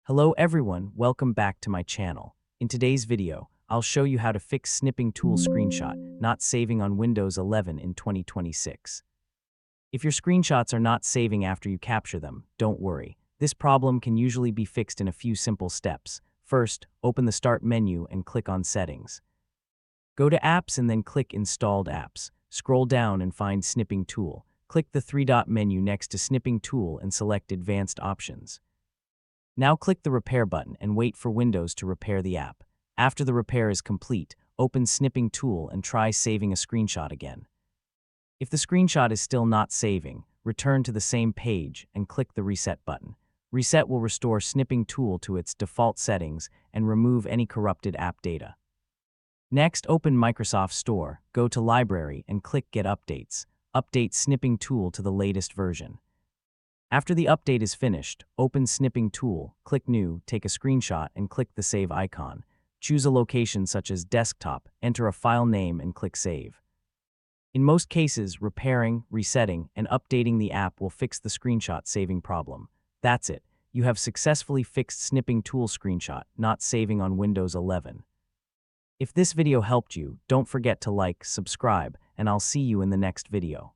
Hello everyone, welcome back to my channel. In today's video, I'll show you how to fix Snipping Tool screenshot not saving on Windows 11 in 2026. If your screenshots are not saving after you capture them, don't worry. This problem can usually be fixed in a few simple steps. First, open the Start menu and click on Settings. Go to Apps and then click Installed Apps. Scroll down and find Snipping Tool. Click the three-dot menu next to Snipping Tool and select Advanced Options. Now click the Repair button and wait for Windows to repair the app. After the repair is complete, open Snipping Tool and try saving a screenshot again. If the screenshot is still not saving, return to the same page and click the Reset button. Reset will restore Snipping Tool to its default settings and remove any corrupted app data. Next, open Microsoft Store, go to Library and click Get Updates. Update Snipping Tool to the latest version. After the update is finished, open Snipping Tool, click New, take a screenshot, and click the Save icon. Choose a location such as Desktop, enter a file name, and click Save. In most cases, repairing, resetting, and updating the app will fix the screenshot saving problem. That's it. You have successfully fixed Snipping Tool screenshot not saving on Windows 11. If this video helped you, don't forget to like, subscribe, and I'll see you in the next video.